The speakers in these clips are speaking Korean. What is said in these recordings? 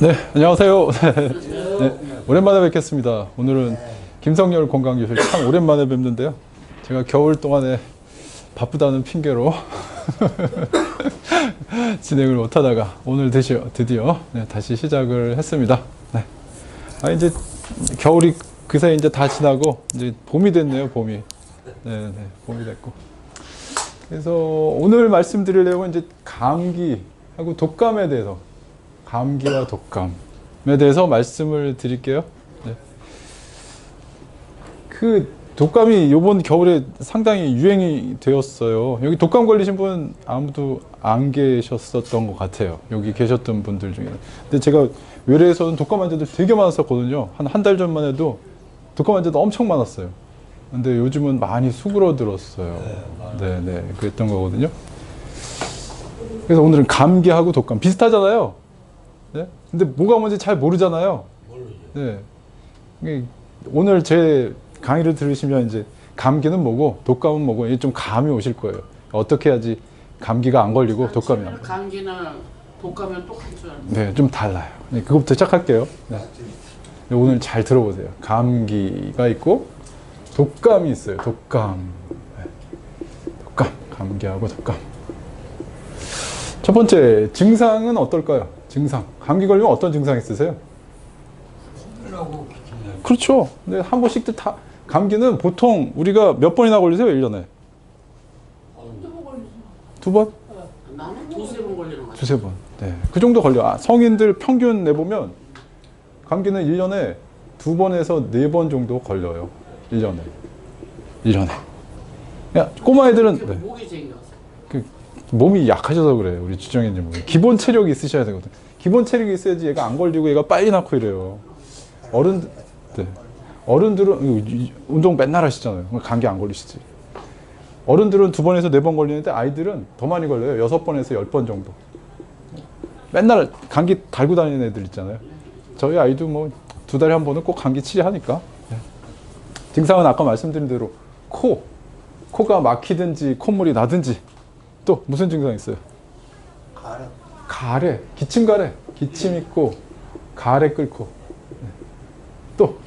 네, 안녕하세요. 네, 오랜만에 뵙겠습니다. 오늘은 김성열 건강교실 참 오랜만에 뵙는데요. 제가 겨울 동안에 바쁘다는 핑계로 진행을 못하다가 오늘 드디어 다시 시작을 했습니다. 네. 이제 겨울이 그새 이제 다 지나고 이제 봄이 됐네요. 봄이. 네, 봄이 됐고. 그래서 오늘 말씀드리려고 이제 감기하고 독감에 대해서. 감기와 독감에 대해서 말씀을 드릴게요. 네. 그 독감이 이번 겨울에 상당히 유행이 되었어요. 여기 독감 걸리신 분 아무도 안 계셨었던 것 같아요. 여기 계셨던 분들 중에. 근데 제가 외래에서는 독감 환자들 되게 많았었거든요. 한 달 전만 해도 독감 환자들 엄청 많았어요. 근데 요즘은 많이 수그러들었어요. 네, 그랬던 거거든요. 그래서 오늘은 감기하고 독감 비슷하잖아요. 네? 근데 뭐가 뭔지 잘 모르잖아요. 네. 오늘 제 강의를 들으시면 이제 감기는 뭐고 독감은 뭐고 이게 좀 감이 오실 거예요. 어떻게 해야지 감기가 안 걸리고 독감이 안 걸리고. 감기나 독감은 똑같죠. 네, 좀 달라요. 네, 그것부터 시작할게요. 네. 오늘 잘 들어보세요. 감기가 있고 독감이 있어요. 독감. 네. 독감. 감기하고 독감. 첫 번째 증상은 어떨까요? 증상. 감기 걸리면 어떤 증상 있으세요? 그렇죠. 근데 한 번씩 다 감기는 보통 우리가 몇 번이나 걸리세요? 1년에? 두 번? 나는 두세 번 걸리는 것 같아요. 두세 번. 네. 그 정도 걸려. 성인들 평균 내보면 감기는 1년에 2번에서 4번 정도 걸려요. 1년에. 1년에. 야, 꼬마 애들은 네. 목이 생겨서. 몸이 약하셔서 그래요. 우리 주정현님. 기본 체력이 있으셔야 되거든. 기본 체력이 있어야지 얘가 안 걸리고 얘가 빨리 낫고 이래요. 네. 어른들은 운동 맨날 하시잖아요. 감기 안 걸리시지. 어른들은 2번에서 4번 걸리는데 아이들은 더 많이 걸려요. 6번에서 10번 정도. 맨날 감기 달고 다니는 애들 있잖아요. 저희 아이도 뭐 2달에 한 번은 꼭 감기 치료하니까. 네. 증상은 아까 말씀드린 대로 코가 막히든지 콧물이 나든지 또 무슨 증상 있어요? 가래. 기침 가래. 기침 있고 가래 끓고. 네. 또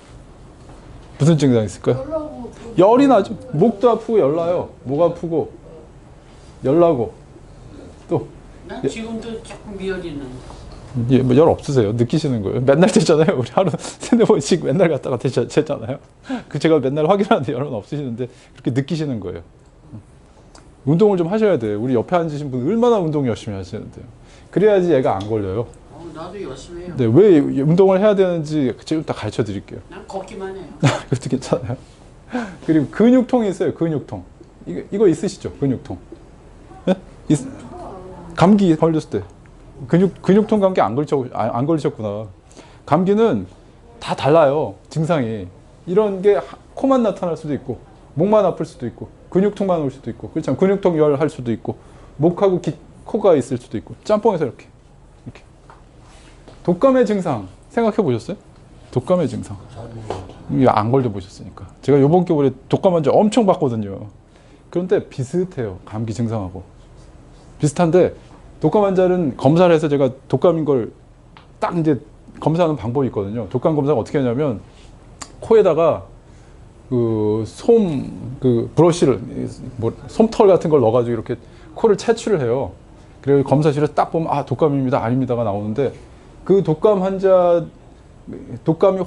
무슨 증상 있을까요? 열이 나죠. 목도 아프고 열나요. 목 아프고 열나고 또 난 지금도 조금 미열이 있는. 예, 뭐 열 없으세요? 느끼시는 거예요? 맨날 되잖아요. 우리 하루 3-4번씩 맨날 갔다가 되잖아요. 제가 맨날 확인하는데 열은 없으시는데 그렇게 느끼시는 거예요. 운동을 좀 하셔야 돼요. 우리 옆에 앉으신 분 얼마나 운동 열심히 하시는데요. 그래야지 얘가 안 걸려요. 나도 열심히 해요. 네, 왜 운동을 해야 되는지 지금 다 가르쳐 드릴게요. 난 걷기만 해요. 그것도 괜찮아요. 그리고 근육통이 있어요. 근육통. 이거 있으시죠? 근육통. 네? 감기 걸렸을 때. 근육통 감기 안 걸리셨구나. 감기는 다 달라요. 증상이. 이런 게 코만 나타날 수도 있고 목만 아플 수도 있고 근육통만 올 수도 있고 그렇잖아요. 근육통 열 할 수도 있고 목하고 코가 있을 수도 있고 짬뽕해서 이렇게 독감의 증상 생각해 보셨어요? 독감의 증상 안 걸려 보셨으니까. 제가 요번 겨울에 독감 환자 엄청 봤거든요. 그런데 비슷해요. 감기 증상하고 비슷한데 독감 환자는 검사를 해서 제가 독감인 걸 딱 이제 검사하는 방법이 있거든요. 독감 검사가 어떻게 하냐면 코에다가 브러쉬를, 솜털 같은 걸 넣어가지고 이렇게 코를 채취를 해요. 그리고 검사실에 딱 보면, 독감입니다, 아닙니다가 나오는데, 그 독감이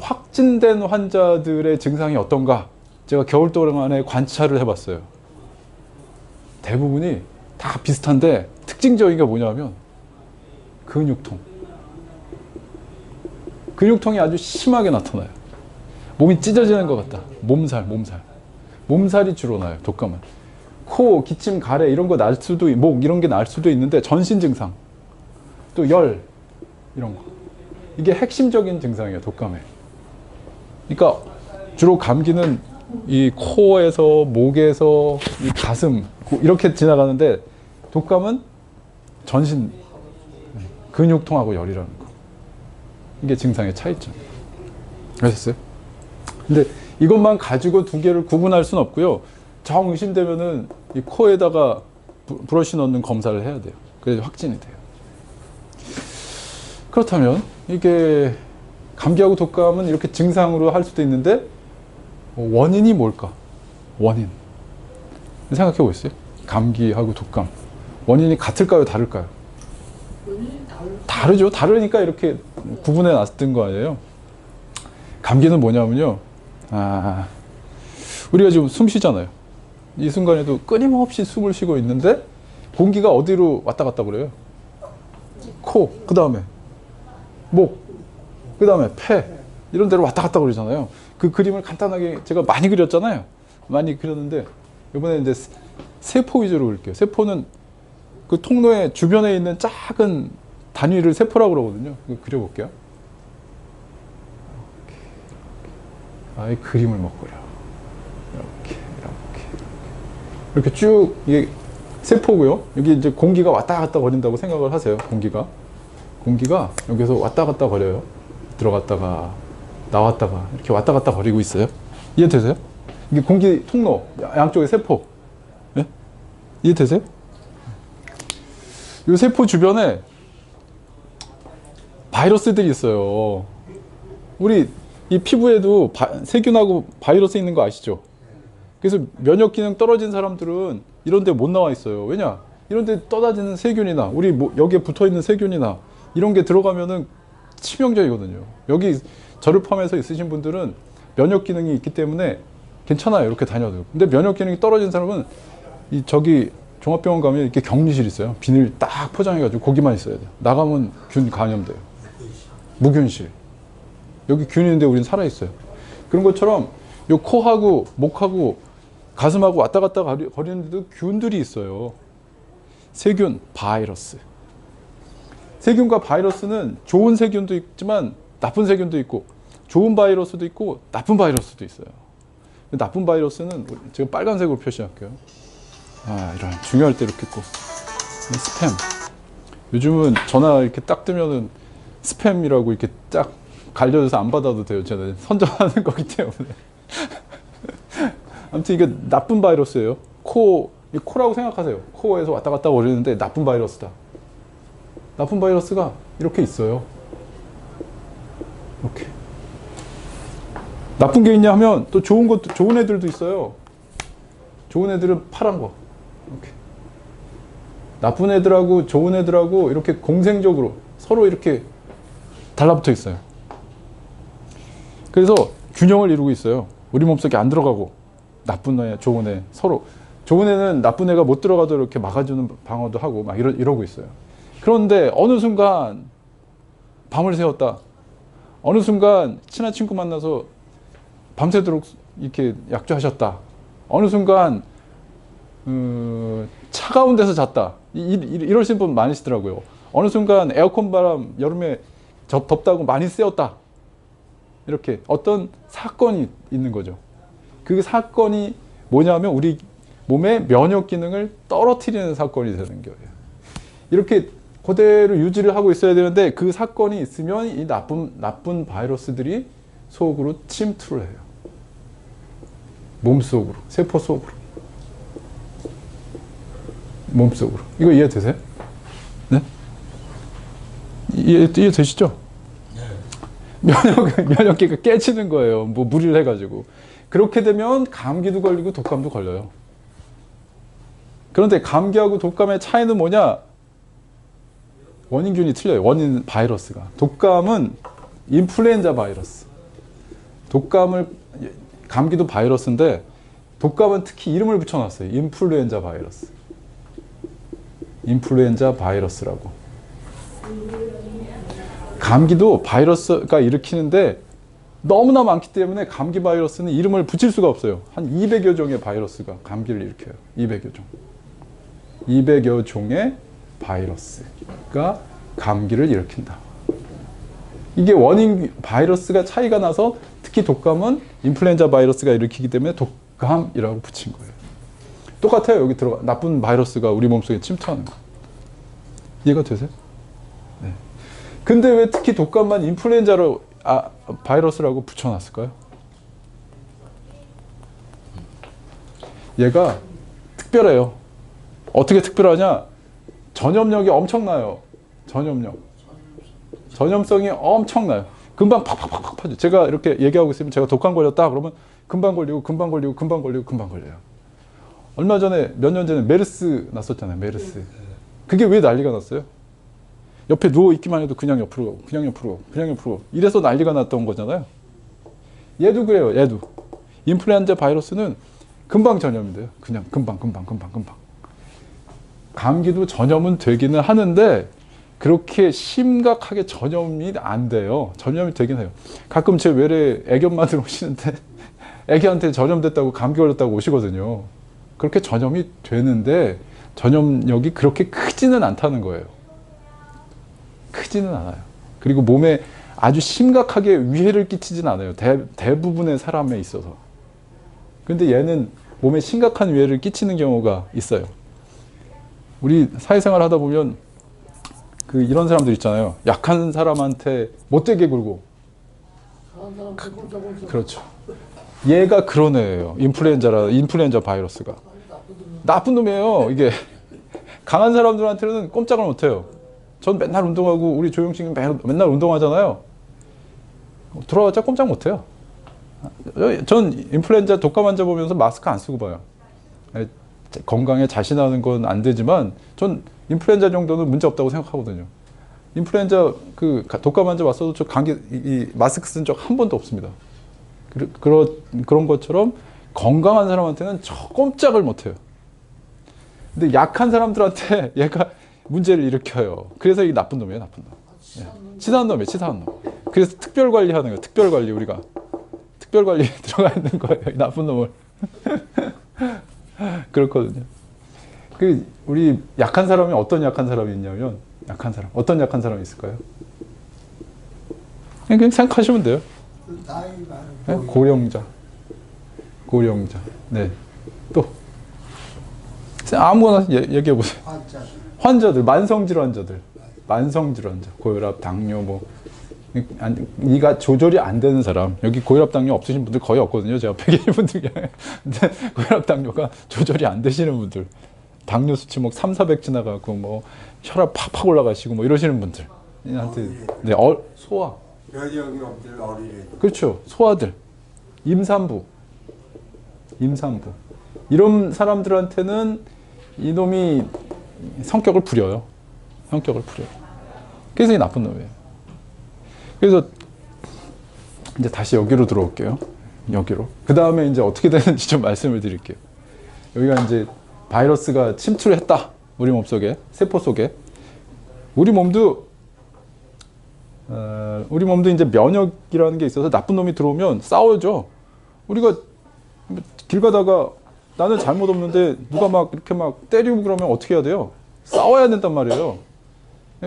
확진된 환자들의 증상이 어떤가, 제가 겨울 동안에 관찰을 해봤어요. 대부분이 다 비슷한데, 특징적인 게 뭐냐면, 근육통. 근육통이 아주 심하게 나타나요. 몸이 찢어지는 것 같다. 몸살이 주로 나요. 독감은. 코, 기침, 가래 이런 거 날 수도, 목 이런 게 날 수도 있는데 전신 증상, 또 열 이런 거. 이게 핵심적인 증상이에요. 독감에. 그러니까 주로 감기는 이 코에서, 목에서, 이 가슴 이렇게 지나가는데 독감은 전신 근육통하고 열이라는 거. 이게 증상의 차이점. 아셨어요? 근데 이것만 가지고 두 개를 구분할 수는 없고요. 정 의심되면은 이 코에다가 브러쉬 넣는 검사를 해야 돼요. 그래야 확진이 돼요. 그렇다면 이게 감기하고 독감은 이렇게 증상으로 할 수도 있는데 원인이 뭘까? 원인. 생각해 보셨어요? 감기하고 독감. 원인이 같을까요? 다를까요? 다르죠. 다르니까 이렇게 구분해 놨던 거 아니에요? 감기는 뭐냐면요. 우리가 지금 숨 쉬잖아요. 이 순간에도 끊임없이 숨을 쉬고 있는데 공기가 어디로 왔다 갔다 그래요? 코, 그 다음에 목, 그 다음에 폐 이런 데로 왔다 갔다 그러잖아요. 그 그림을 간단하게 제가 많이 그렸잖아요. 많이 그렸는데 이번에 이제 세포 위주로 그릴게요. 세포는 그 통로의 주변에 있는 작은 단위를 세포라고 그러거든요. 이거 그려볼게요. 아예 그림을 못 그려. 이렇게 쭉 이게 세포고요. 여기 이제 공기가 왔다 갔다 거린다고 생각을 하세요. 공기가 여기서 왔다 갔다 거려요. 들어갔다가 나왔다가 이렇게 왔다 갔다 거리고 있어요. 이해되세요? 이게 공기 통로 양쪽에 세포. 네? 이해되세요? 이 세포 주변에 바이러스들이 있어요. 우리 이 피부에도 세균하고 바이러스 있는 거 아시죠? 그래서 면역 기능 떨어진 사람들은 이런 데 못 나와 있어요. 왜냐? 이런 데 떠다니는 세균이나 우리 여기에 붙어 있는 세균이나 이런 게 들어가면은 치명적이거든요. 여기 저를 포함해서 있으신 분들은 면역 기능이 있기 때문에 괜찮아요. 이렇게 다녀도. 근데 면역 기능이 떨어진 사람은 저기 종합병원 가면 이렇게 격리실 있어요. 비닐 딱 포장해가지고 거기만 있어야 돼요. 나가면 균 감염돼요. 무균실. 여기 균이 있는데 우린 살아있어요. 그런 것처럼 요 코하고 목하고 가슴하고 왔다 갔다 거리는데도 균들이 있어요. 세균, 바이러스. 세균과 바이러스는 좋은 세균도 있지만 나쁜 세균도 있고 좋은 바이러스도 있고 나쁜 바이러스도 있어요. 나쁜 바이러스는 제가 빨간색으로 표시할게요. 이런 중요할 때 이렇게 꼭 스팸. 요즘은 전화 이렇게 딱 뜨면은 스팸이라고 이렇게 딱 갈려져서 안 받아도 돼요. 제가 선정하는 거기 때문에. 아무튼 이게 나쁜 바이러스예요. 코라고 생각하세요. 코에서 왔다 갔다 거리는데 나쁜 바이러스다. 나쁜 바이러스가 이렇게 있어요. 이렇게. 나쁜 게 있냐 하면 또 좋은 애들도 있어요. 좋은 애들은 파란 거. 이렇게. 나쁜 애들하고 좋은 애들하고 이렇게 공생적으로 서로 이렇게 달라붙어 있어요. 그래서 균형을 이루고 있어요. 우리 몸속에 안 들어가고 나쁜 애, 좋은 애 서로. 좋은 애는 나쁜 애가 못 들어가도록 이렇게 막아주는 방어도 하고 막 이러고 있어요. 그런데 어느 순간 밤을 새웠다. 어느 순간 친한 친구 만나서 밤새도록 이렇게 약주하셨다. 어느 순간 차가운 데서 잤다. 이러신 분 많으시더라고요. 어느 순간 에어컨 바람 여름에 덥다고 많이 쐬었다. 이렇게 어떤 사건이 있는 거죠. 그 사건이 뭐냐면 우리 몸의 면역 기능을 떨어뜨리는 사건이 되는 거예요. 이렇게 그대로 유지를 하고 있어야 되는데 그 사건이 있으면 이 나쁜 바이러스들이 속으로 침투를 해요. 몸속으로, 세포 속으로. 몸속으로. 이거 이해되세요? 네? 이해되시죠? 면역기가 깨지는 거예요. 뭐 무리를 해가지고. 그렇게 되면 감기도 걸리고 독감도 걸려요. 그런데 감기하고 독감의 차이는 뭐냐? 원인균이 틀려요. 원인 바이러스가. 독감은 인플루엔자 바이러스. 감기도 바이러스인데 독감은 특히 이름을 붙여놨어요. 인플루엔자 바이러스. 인플루엔자 바이러스라고. 감기도 바이러스가 일으키는데 너무나 많기 때문에 감기 바이러스는 이름을 붙일 수가 없어요. 한 200여 종의 바이러스가 감기를 일으켜요. 200여 종. 200여 종의 바이러스가 감기를 일으킨다. 이게 원인 바이러스가 차이가 나서 특히 독감은 인플루엔자 바이러스가 일으키기 때문에 독감이라고 붙인 거예요. 똑같아요. 여기 들어가 나쁜 바이러스가 우리 몸속에 침투하는 거. 이해가 되세요? 네. 근데 왜 특히 독감만 인플루엔자로 바이러스라고 붙여놨을까요? 얘가 특별해요. 어떻게 특별하냐? 전염력이 엄청나요. 전염력. 전염성이 엄청나요. 금방 팍팍팍팍 퍼져. 제가 이렇게 얘기하고 있으면 제가 독감 걸렸다 그러면 금방 걸리고 금방 걸리고 금방 걸리고 금방 걸려요. 얼마 전에 몇 년 전에 메르스 났었잖아요. 메르스. 그게 왜 난리가 났어요? 옆에 누워 있기만 해도 그냥 옆으로 가고 그냥 옆으로 가고 그냥 옆으로 가고 이래서 난리가 났던 거잖아요. 얘도 그래요. 얘도. 인플루엔자 바이러스는 금방 전염이 돼요. 그냥 금방. 감기도 전염은 되기는 하는데 그렇게 심각하게 전염이 안 돼요. 전염이 되긴 해요. 가끔 제 외래 애견마들 오시는데 애기한테 전염됐다고 감기 걸렸다고 오시거든요. 그렇게 전염이 되는데 전염력이 그렇게 크지는 않다는 거예요. 크지는 않아요. 그리고 몸에 아주 심각하게 위해를 끼치진 않아요. 대부분의 사람에 있어서. 근데 얘는 몸에 심각한 위해를 끼치는 경우가 있어요. 우리 사회생활 하다 보면 이런 사람들 있잖아요. 약한 사람한테 못되게 굴고. 그렇죠. 얘가 그런 애예요. 인플루엔자 바이러스가. 나쁜 놈이에요. 이게 강한 사람들한테는 꼼짝을 못해요. 전 맨날 운동하고 우리 조영식은 맨날 운동하잖아요. 들어왔자 꼼짝 못해요. 전 인플루엔자 독감 환자 보면서 마스크 안 쓰고 봐요. 건강에 자신하는 건 안 되지만 전 인플루엔자 정도는 문제 없다고 생각하거든요. 인플루엔자 독감 환자 왔어도 저 마스크 쓴 적 한 번도 없습니다. 그런 것처럼 건강한 사람한테는 저 꼼짝을 못해요. 근데 약한 사람들한테 얘가 문제를 일으켜요. 그래서 이게 나쁜 놈이에요, 나쁜 놈. 치사한 놈이에요, 치사한 놈. 그래서 특별 관리하는 거예요, 특별 관리. 우리가 특별 관리에 들어가 있는 거예요, 이 나쁜 놈을. 그렇거든요. 우리 약한 사람이 어떤 약한 사람이 있냐면, 어떤 약한 사람이 있을까요? 그냥 생각하시면 돼요. 네? 고령자. 네. 또 아무거나 얘기해 보세요. 환자들, 만성질환자들, 고혈압, 당뇨, 이가 조절이 안 되는 사람. 여기 고혈압, 당뇨 없으신 분들 거의 없거든요. 제 앞에 계신 분들 중에. 근데 고혈압, 당뇨가 조절이 안 되시는 분들, 당뇨 수치 3, 400 지나가고 혈압 팍팍 올라가시고 이러시는 분들. 네, 소아. 면역이 없는 어린애. 그렇죠. 소아들, 임산부. 이런 사람들한테는 이놈이 성격을 부려요. 그래서 이 나쁜 놈이에요. 그래서 이제 다시 여기로 들어올게요. 그 다음에 이제 어떻게 되는지 좀 말씀을 드릴게요. 여기가 이제 바이러스가 침투를 했다. 우리 몸속에, 세포 속에. 우리 몸도 이제 면역이라는 게 있어서 나쁜 놈이 들어오면 싸워죠. 우리가 길 가다가 나는 잘못 없는데 누가 이렇게 때리고 그러면 어떻게 해야 돼요? 싸워야 된단 말이에요.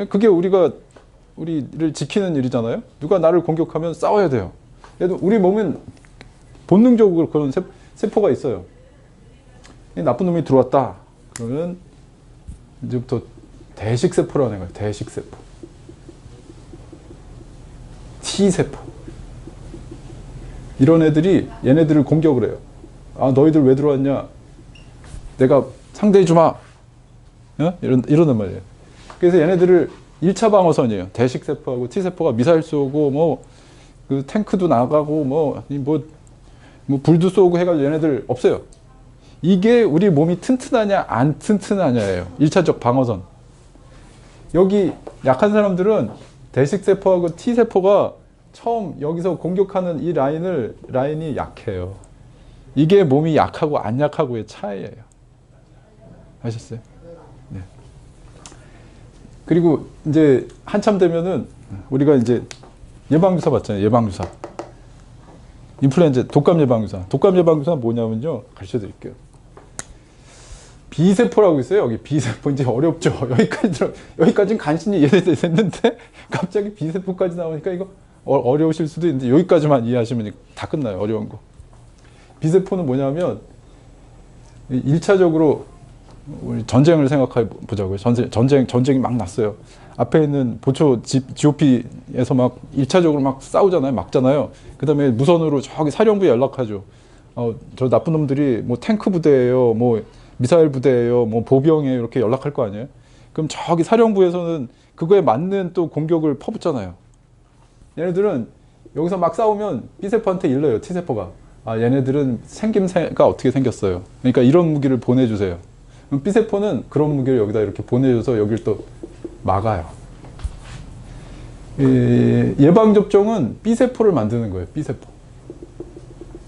그게 우리를 지키는 일이잖아요. 누가 나를 공격하면 싸워야 돼요. 우리 몸은 본능적으로 그런 세포가 있어요. 나쁜 놈이 들어왔다. 그러면 이제부터 대식세포라는 거예요. 대식세포. T세포. 이런 애들이 얘네들을 공격을 해요. 아, 너희들 왜 들어왔냐? 내가 상대해 주마. 이러는 말이에요. 그래서 얘네들을 1차 방어선이에요. 대식세포하고 T세포가 미사일 쏘고 탱크도 나가고 불도 쏘고 해가지고 얘네들 없어요. 이게 우리 몸이 튼튼하냐 안 튼튼하냐예요. 1차적 방어선. 여기 약한 사람들은 대식세포하고 T세포가 처음 여기서 공격하는 이 라인이 약해요. 이게 몸이 약하고 안 약하고의 차이예요. 아셨어요? 네. 그리고 이제 한참 되면은 우리가 이제 예방주사 받잖아요. 예방주사. 인플루엔자 독감 예방주사. 독감 예방주사는 뭐냐면요. 가르쳐 드릴게요. B세포라고 있어요. 여기 B세포. 이제 어렵죠. 여기까지는 간신히 이해됐는데 갑자기 B세포까지 나오니까 이거 어려우실 수도 있는데 여기까지만 이해하시면 다 끝나요. 어려운 거. B세포는 뭐냐면 1차적으로 우리 전쟁을 생각해 보자고요. 전쟁이 막 났어요. 앞에 있는 보초 GOP에서 1차적으로 싸우잖아요. 막잖아요. 그 다음에 무선으로 저기 사령부에 연락하죠. 저 나쁜 놈들이 탱크 부대예요. 미사일 부대예요. 보병이에요. 이렇게 연락할 거 아니에요. 그럼 저기 사령부에서는 그거에 맞는 또 공격을 퍼붓잖아요. 얘네들은 여기서 막 싸우면 B세포한테 일러요. T세포가. 아, 얘네들은 생김새가 어떻게 생겼어요. 그러니까 이런 무기를 보내주세요. 그럼 B세포는 그런 무기를 여기다 이렇게 보내줘서 여길 또 막아요. 예방접종은 B세포를 만드는 거예요. B세포.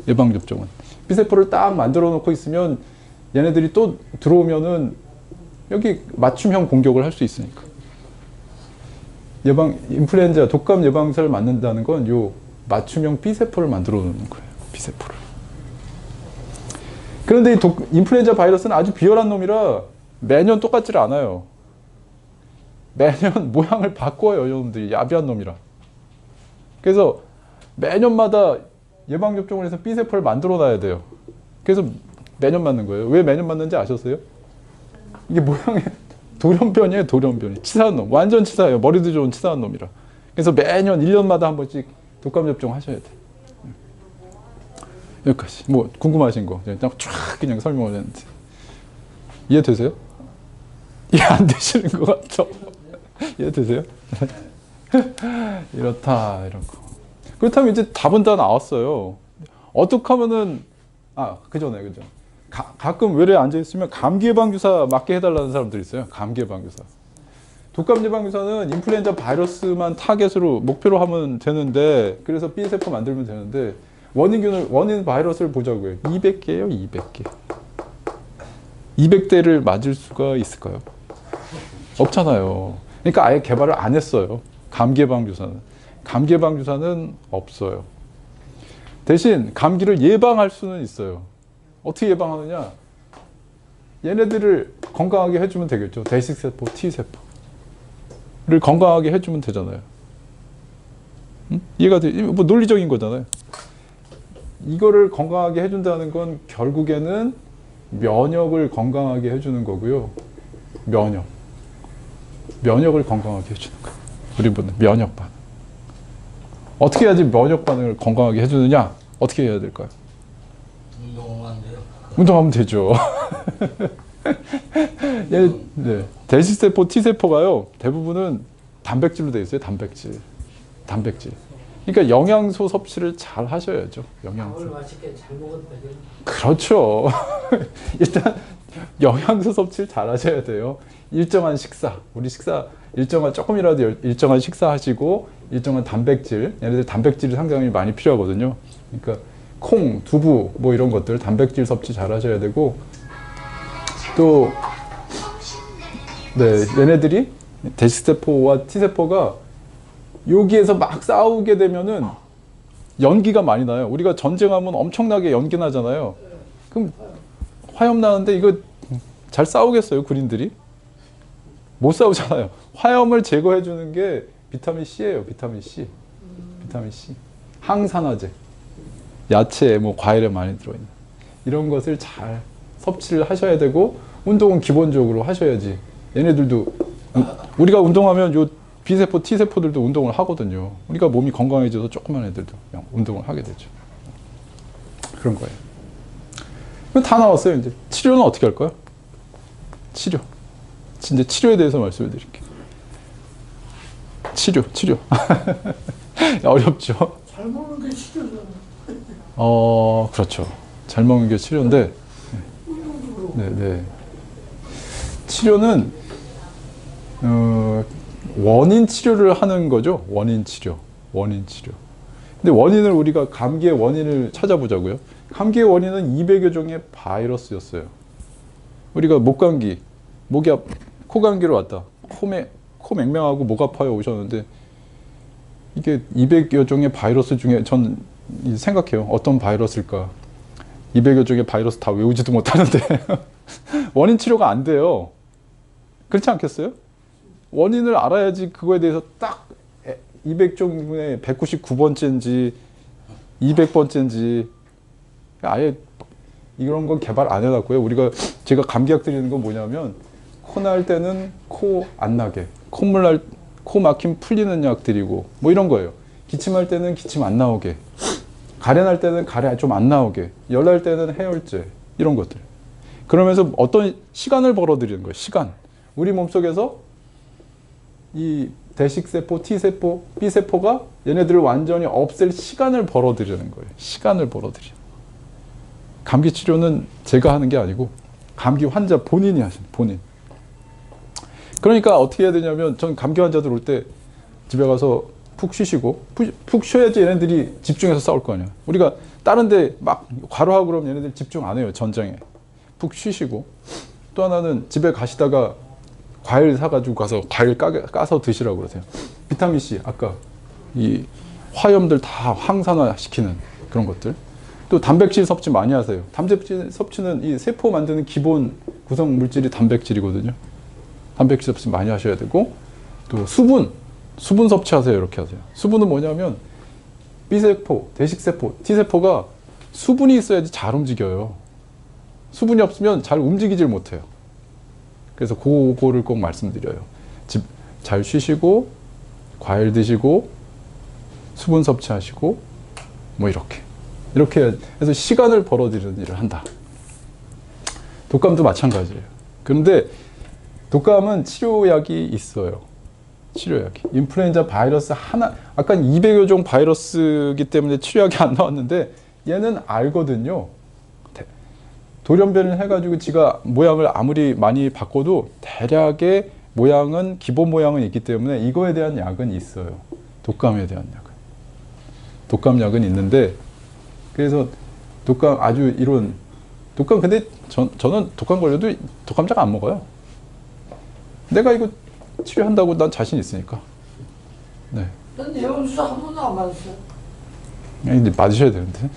예방접종은. B세포를 딱 만들어 놓고 있으면 얘네들이 또 들어오면은 여기 맞춤형 공격을 할 수 있으니까. 인플루엔자, 독감 예방사를 맞는다는 건 요 맞춤형 B세포를 만들어 놓는 거예요. B세포를. 그런데 이 인플루엔자 바이러스는 아주 비열한 놈이라 매년 똑같지를 않아요. 매년 모양을 바꿔요, 여러분들이. 야비한 놈이라. 그래서 매년마다 예방접종을 해서 B세포를 만들어 놔야 돼요. 그래서 매년 맞는 거예요. 왜 매년 맞는지 아셨어요? 이게 모양이 돌연변이에요, 돌연변이. 치사한 놈. 완전 치사해요. 머리도 좋은 치사한 놈이라. 그래서 매년 1년마다 한 번씩 독감 접종 하셔야 돼. 여기까지. 뭐 궁금하신 거 그냥 쫙 그냥 설명을 했는데 이해되세요? 이해 안 되시는 것 같죠? 이해되세요? 이렇다 이런 거. 그렇다면 이제 답은 다 나왔어요. 어떻게 하면은 그죠. 가끔 외래에 앉아 있으면 감기 예방 주사 맞게 해달라는 사람들이 있어요. 감기 예방 주사. 독감 예방 주사는 인플루엔자 바이러스만 타겟으로 목표로 하면 되는데, 그래서 B 세포 만들면 되는데 원인 바이러스를 보자고요. 200개예요, 200개. 200대를 맞을 수가 있을까요? 없잖아요. 그러니까 아예 개발을 안 했어요. 감기 예방 주사는. 감기 예방 주사는 없어요. 대신 감기를 예방할 수는 있어요. 어떻게 예방하느냐? 얘네들을 건강하게 해주면 되겠죠. 대식세포, T세포를 건강하게 해주면 되잖아요. 응? 이해가 돼? 뭐 논리적인 거잖아요. 이거를 건강하게 해준다는 건 결국에는 면역을 건강하게 해주는 거고요. 면역을 건강하게 해주는 거예요. 우리 보는 면역 반응. 어떻게 해야지 면역 반응을 건강하게 해주느냐? 어떻게 해야 될까요? 운동하면 되죠. 네. 대식세포 T세포가요, 대부분은 단백질로 되어 있어요. 단백질. 그러니까 영양소 섭취를 잘 하셔야죠. 영양소. 맛있게 잘 먹어도 되겠네. 그렇죠. 일단 영양소 섭취를 잘 하셔야 돼요. 일정한 식사. 우리 식사 조금이라도 일정한 식사 하시고 일정한 단백질. 얘네들 단백질이 상당히 많이 필요하거든요. 그러니까 콩, 두부 뭐 이런 것들 단백질 섭취 잘 하셔야 되고, 또 얘네들이 대식세포와 T세포가 여기에서 막 싸우게 되면은 연기가 많이 나요. 우리가 전쟁하면 엄청나게 연기 나잖아요. 그럼 화염 나는데 이거 잘 싸우겠어요, 군인들이? 못 싸우잖아요. 화염을 제거해 주는 게 비타민 C예요. 비타민 C. 항산화제. 야채, 뭐 과일에 많이 들어있는 이런 것을 잘 섭취를 하셔야 되고, 운동은 기본적으로 하셔야지. 얘네들도 우리가 운동하면 요 B세포, T세포들도 운동을 하거든요. 우리가 몸이 건강해져서 조그만 애들도 그냥 운동을 하게 되죠. 그런 거예요. 다 나왔어요. 이제 치료는 어떻게 할까요? 치료. 이제 치료에 대해서 말씀을 드릴게요. 치료. 어렵죠? 잘 먹는 게 치료잖아. 그렇죠. 잘 먹는 게 치료인데, 네. 치료는 원인 치료를 하는 거죠. 원인 치료. 근데 원인을 우리가 감기의 원인을 찾아보자고요. 감기의 원인은 200여 종의 바이러스였어요. 우리가 목감기, 코감기로 왔다. 코 맹맹하고 목 아파요 오셨는데, 이게 200여 종의 바이러스 중에 전 생각해요. 어떤 바이러스일까? 200여 종의 바이러스 다 외우지도 못하는데 원인 치료가 안 돼요. 그렇지 않겠어요? 원인을 알아야지 그거에 대해서 딱 200종 중에 199번째인지 200번째인지 아예 이런 건 개발 안 해놨고요. 제가 감기약 드리는 건 뭐냐면, 코 날 때는 코 안 나게, 콧물 날 코 막힘 풀리는 약 드리고 뭐 이런 거예요. 기침할 때는 기침 안 나오게, 가래 날 때는 가래 좀 안 나오게, 열 날 때는 해열제, 이런 것들. 그러면서 어떤 시간을 벌어들이는 거예요. 시간. 우리 몸속에서 이 대식세포, T세포, B세포가 얘네들을 완전히 없앨 시간을 벌어들이는 거예요. 시간을 벌어들여. 감기 치료는 제가 하는 게 아니고 감기 환자 본인이 하시는 본인. 그러니까 어떻게 해야 되냐면 전 감기 환자들 올 때 집에 가서 푹 쉬시고 푹 쉬어야지 얘네들이 집중해서 싸울 거 아니야. 우리가 다른 데 막 과로하고 그러면 얘네들 집중 안 해요. 전장에. 푹 쉬시고 또 하나는 집에 가시다가 과일 사가지고 가서 과일 까서 드시라고 그러세요. 비타민C 아까 이 화염들 다 항산화시키는 그런 것들. 또 단백질 섭취 많이 하세요. 단백질 섭취는 이 세포 만드는 기본 구성 물질이 단백질이거든요. 단백질 섭취 많이 하셔야 되고 또 수분 섭취하세요. 이렇게 하세요. 수분은 뭐냐면 B세포, 대식세포, T세포가 수분이 있어야지 잘 움직여요. 수분이 없으면 잘 움직이질 못해요. 그래서 그거를 꼭 말씀드려요. 잘 쉬시고 과일 드시고 수분 섭취하시고 뭐 이렇게 해서 시간을 벌어들이는 일을 한다. 독감도 마찬가지예요. 그런데 독감은 치료약이 있어요. 치료약이. 인플루엔자 바이러스 하나, 아까 200여 종 바이러스이기 때문에 치료약이 안 나왔는데 얘는 알거든요. 돌연변을 해가지고 지가 모양을 아무리 많이 바꿔도 대략의 모양은, 기본 모양은 있기 때문에 이거에 대한 약은 있어요. 독감에 대한 약은. 독감약은 있는데, 그래서 독감 아주 이런, 독감 근데 저는 독감 걸려도 독감약 안 먹어요. 내가 이거 치료한다고 난 자신 있으니까. 네. 난 예방주사 한 번도 안 맞았어요. 이제 맞으셔야 되는데.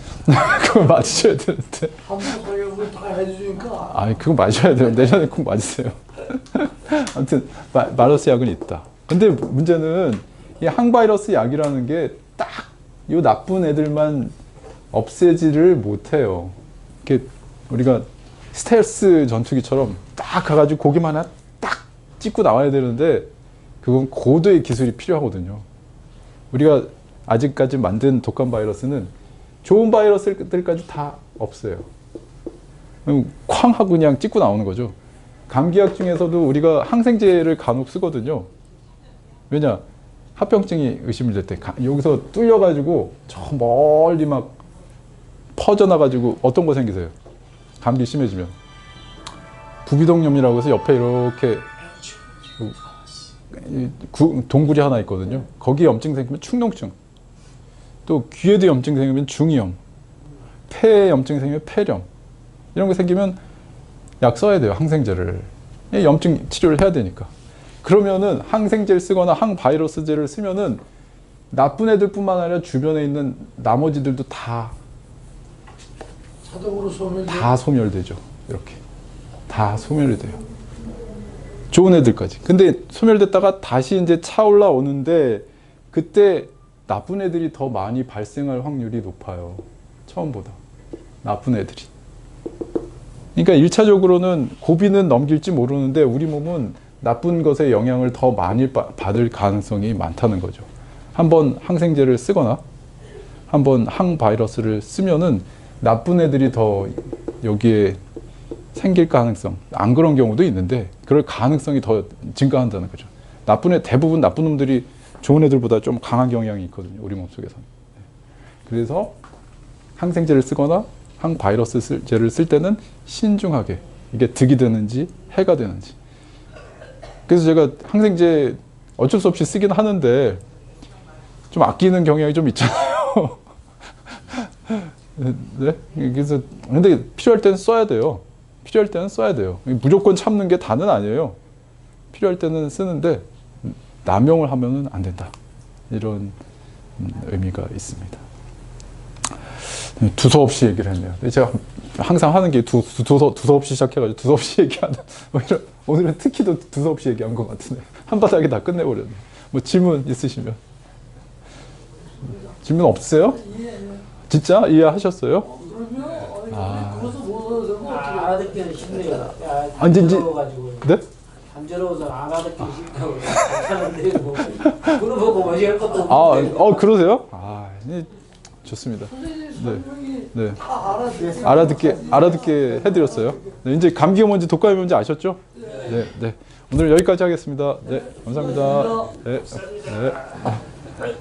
그거 맞으셔야 되는데. 한 번 걸려고 다 해주니까. 아니, 그거 맞으셔야 돼요. 내년에 꼭 맞으세요. 아무튼, 바이러스 약은 있다. 근데 문제는 이 항바이러스 약이라는 게 딱 이 나쁜 애들만 없애지를 못해요. 이렇게 우리가 스텔스 전투기처럼 딱 가가지고 고기만 하나 딱 찍고 나와야 되는데 그건 고도의 기술이 필요하거든요. 우리가 아직까지 만든 독감 바이러스는 좋은 바이러스들까지 다 없어요. 쾅 하고 그냥 찍고 나오는 거죠. 감기약 중에서도 우리가 항생제를 간혹 쓰거든요. 왜냐? 합병증이 의심이 될 때 여기서 뚫려가지고 저 멀리 막 퍼져나가지고 어떤 거 생기세요? 감기 심해지면 부비동염이라고 해서 옆에 이렇게 동굴이 하나 있거든요. 거기에 염증 생기면 축농증, 또 귀에도 염증 생기면 중이염, 폐에 염증 생기면 폐렴, 이런 거 생기면 약 써야 돼요. 항생제를. 염증 치료를 해야 되니까. 그러면은 항생제를 쓰거나 항바이러스제를 쓰면은 나쁜 애들뿐만 아니라 주변에 있는 나머지들도 다 자동으로 소멸돼. 다 소멸되죠. 이렇게 다 소멸이 돼요. 좋은 애들까지. 근데 소멸됐다가 다시 이제 차올라 오는데 그때 나쁜 애들이 더 많이 발생할 확률이 높아요. 처음보다. 나쁜 애들이. 그러니까 1차적으로는 고비는 넘길지 모르는데 우리 몸은 나쁜 것의 영향을 더 많이 받을 가능성이 많다는 거죠. 한번 항생제를 쓰거나 한번 항바이러스를 쓰면은 나쁜 애들이 더 여기에 생길 가능성, 안 그런 경우도 있는데 그럴 가능성이 더 증가한다는 거죠. 대부분 나쁜 놈들이 좋은 애들보다 좀 강한 경향이 있거든요. 우리 몸속에서는. 그래서 항생제를 쓰거나 항바이러스제를 쓸 때는 신중하게 이게 득이 되는지 해가 되는지. 그래서 제가 항생제 어쩔 수 없이 쓰긴 하는데 좀 아끼는 경향이 좀 있잖아요. 네? 그래서 근데 필요할 때는 써야 돼요. 필요할 때는 써야 돼요. 무조건 참는 게 다는 아니에요. 필요할 때는 쓰는데 남용을 하면은 안 된다. 이런 의미가 있습니다. 두서없이 얘기를 했네요. 제가 항상 하는 게 두서없이 시작해가지고 두서없이 얘기하는, 오늘은 특히 더 두서없이 얘기한 것 같은데, 한 바닥에 다 끝내버렸네. 뭐 질문 있으시면. 질문 없으세요? 진짜? 이해하셨어요? 그러면 아. 그것도 못 얻어서 알아듣기는 쉽네요. 언젠지- 네? 잠재로워서 알아듣기 쉽다고 하는데 뭐 그거 보고 뭐할 것도 아, 없는데 그러세요? 아, 좋습니다. 선생님 설명이 네. 다 알아듣게 알아듣게 해드렸어요. 네, 이제 감기가 뭔지 독감이 뭔지 아셨죠? 네, 네. 오늘 여기까지 하겠습니다. 네, 감사합니다. 네, 네.